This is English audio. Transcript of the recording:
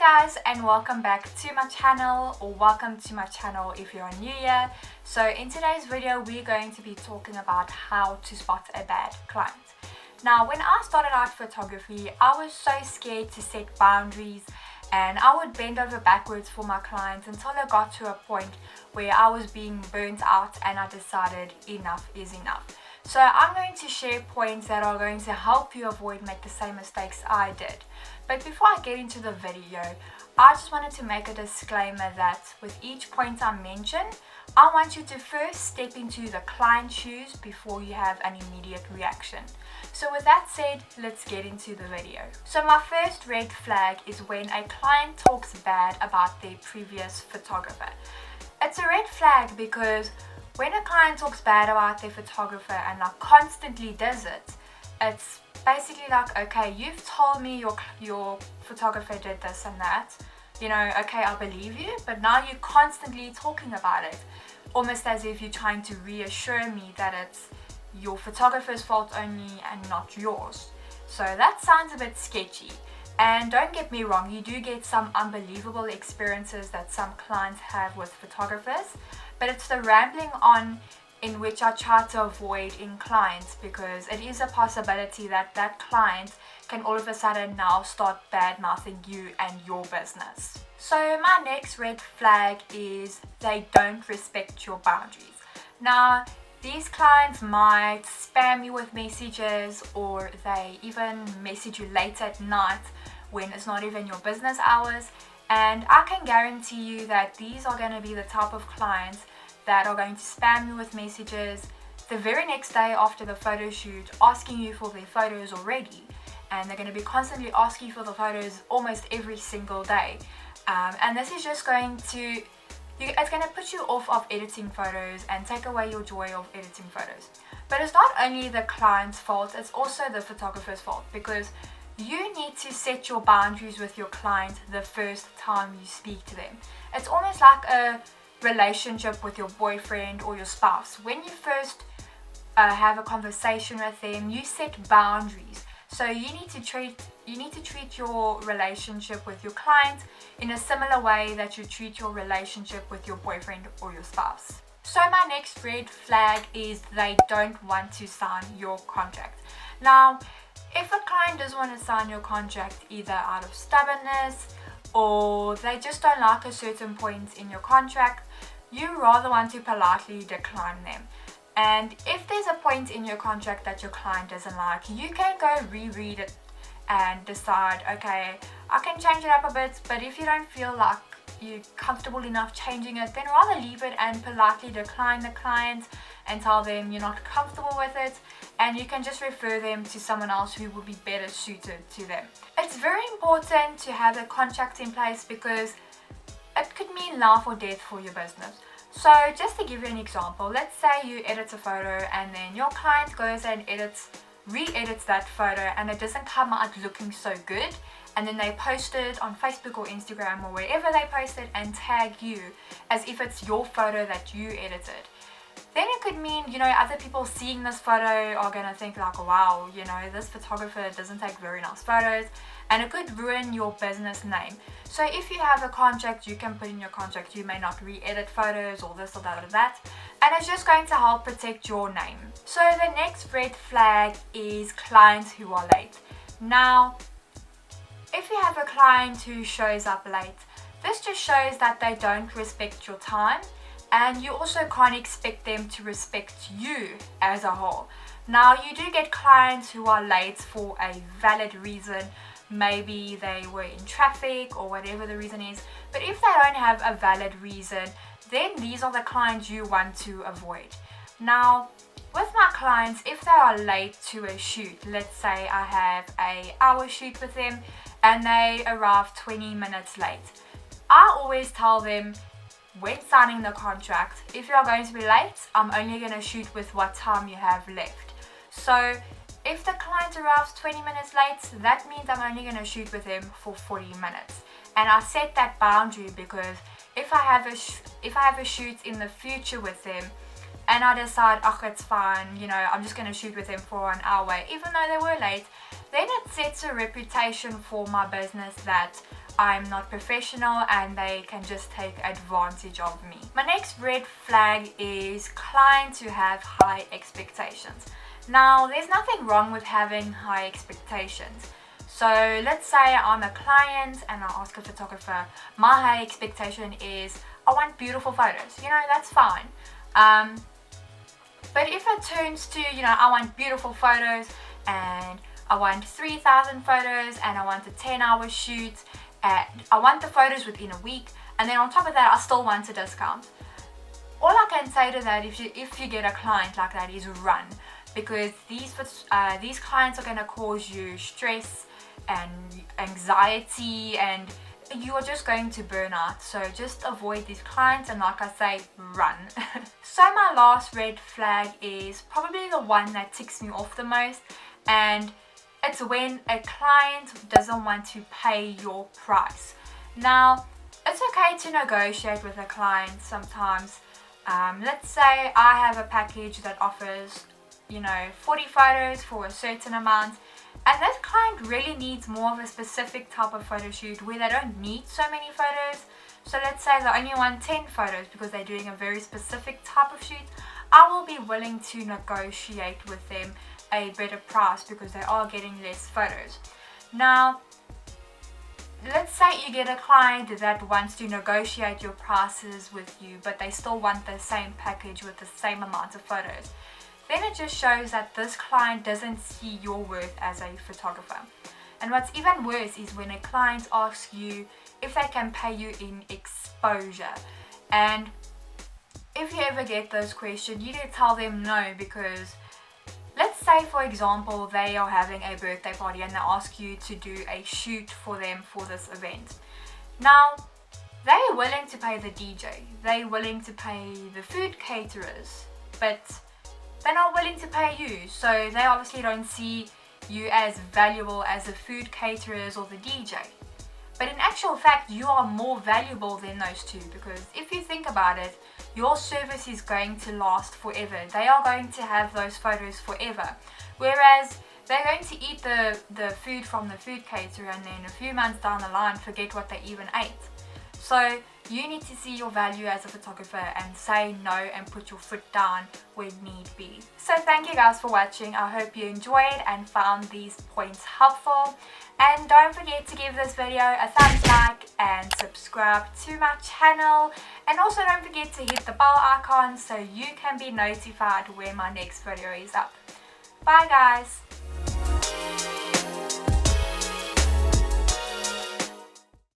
guys, and welcome back to my channel, or welcome to my channel if you're new here. So in today's video we're going to be talking about how to spot a bad client. Now when I started out photography, I was so scared to set boundaries, and I would bend over backwards for my clients until I got to a point where I was being burnt out and I decided enough is enough. So I'm going to share points that are going to help you make the same mistakes I did. But before I get into the video, I just wanted to make a disclaimer that with each point I mention, I want you to first step into the client's shoes before you have an immediate reaction. So with that said, let's get into the video. So my first red flag is when a client talks bad about their previous photographer. It's a red flag because when a client talks bad about their photographer and constantly does it, it's basically like, okay, you've told me your photographer did this and that, okay, I believe you, but now you're constantly talking about it, almost as if you're trying to reassure me that it's your photographer's fault only and not yours. So that sounds a bit sketchy. And don't get me wrong, you do get some unbelievable experiences that some clients have with photographers, but it's the rambling on in which I try to avoid in clients, because it is a possibility that that client can all of a sudden now start bad mouthing you and your business. So my next red flag is they don't respect your boundaries. Now these clients might spam you with messages, or they even message you late at night when it's not even your business hours, and I can guarantee you that these are going to be the type of clients that are going to spam you with messages the very next day after the photo shoot, asking you for their photos already, and they're going to be constantly asking you for the photos almost every single day, and this is just going to it's going to put you off of editing photos and take away your joy of editing photos. But it's not only the client's fault, it's also the photographer's fault, because you need to set your boundaries with your client the first time you speak to them. It's almost like a relationship with your boyfriend or your spouse. When you first have a conversation with them, you set boundaries. So you need to treat your relationship with your client in a similar way that you treat your relationship with your boyfriend or your spouse. So my next red flag is they don't want to sign your contract. Now, if a client doesn't want to sign your contract either out of stubbornness or they just don't like a certain point in your contract, you rather want to politely decline them. And if there's a point in your contract that your client doesn't like, you can go reread it and decide, okay, I can change it up a bit, but if you don't feel like you're comfortable enough changing it, then rather leave it and politely decline the client and tell them you're not comfortable with it, and you can just refer them to someone else who will be better suited to them. It's very important to have a contract in place because it could mean life or death for your business. So just to give you an example, let's say you edit a photo and then your client goes and re-edits that photo and it doesn't come out looking so good, and then they post it on Facebook or Instagram or wherever they post it and tag you as if it's your photo that you edited. Then it could mean, other people seeing this photo are going to think like, wow, this photographer doesn't take very nice photos, and it could ruin your business name. So if you have a contract, you can put in your contract you may not re-edit photos or this or that or that, and it's just going to help protect your name. So the next red flag is clients who are late. Now, if you have a client who shows up late, this just shows that they don't respect your time, and you also can't expect them to respect you as a whole. Now, you do get clients who are late for a valid reason. Maybe they were in traffic or whatever the reason is, but if they don't have a valid reason, then these are the clients you want to avoid. Now, with my clients, if they are late to a shoot, let's say I have an hour shoot with them and they arrive 20 minutes late, I always tell them when signing the contract, if you are going to be late, I'm only going to shoot with what time you have left. So if the client arrives 20 minutes late, that means I'm only going to shoot with him for 40 minutes. And I set that boundary because if I have a shoot in the future with them and I decide, oh, it's fine, I'm just going to shoot with them for an hour, even though they were late, then it sets a reputation for my business that I'm not professional and they can just take advantage of me. My next red flag is clients who have high expectations. Now, there's nothing wrong with having high expectations. So let's say I'm a client and I ask a photographer, my high expectation is I want beautiful photos. That's fine. But if it turns to, I want beautiful photos and I want 3,000 photos and I want a 10-hour shoot and I want the photos within a week, and then on top of that I still want a discount. All I can say to that, if you get a client like that, is run, because these clients are going to cause you stress and anxiety, and you are just going to burn out. So just avoid these clients, and like I say, run. So my last red flag is probably the one that ticks me off the most, and it's when a client doesn't want to pay your price. Now, it's okay to negotiate with a client sometimes. Let's say I have a package that offers 40 photos for a certain amount, and that client really needs more of a specific type of photo shoot where they don't need so many photos. So let's say they only want 10 photos because they're doing a very specific type of shoot. I will be willing to negotiate with them a better price because they are getting less photos. Now, let's say you get a client that wants to negotiate your prices with you, but they still want the same package with the same amount of photos. Then it just shows that this client doesn't see your worth as a photographer. And what's even worse is when a client asks you if they can pay you in exposure. And if you ever get those questions, you need to tell them no, because let's say, for example, they are having a birthday party and they ask you to do a shoot for them for this event. Now, they're willing to pay the DJ, they're willing to pay the food caterers, but they're not willing to pay you. So they obviously don't see you as valuable as the food caterers or the DJ. But in actual fact, you are more valuable than those two, because if you think about it, your service is going to last forever. They are going to have those photos forever. Whereas they're going to eat the food from the food caterer and then a few months down the line forget what they even ate. So you need to see your value as a photographer and say no and put your foot down when need be. So thank you guys for watching. I hope you enjoyed and found these points helpful. And don't forget to give this video a thumbs like and subscribe to my channel. And also don't forget to hit the bell icon so you can be notified when my next video is up. Bye guys!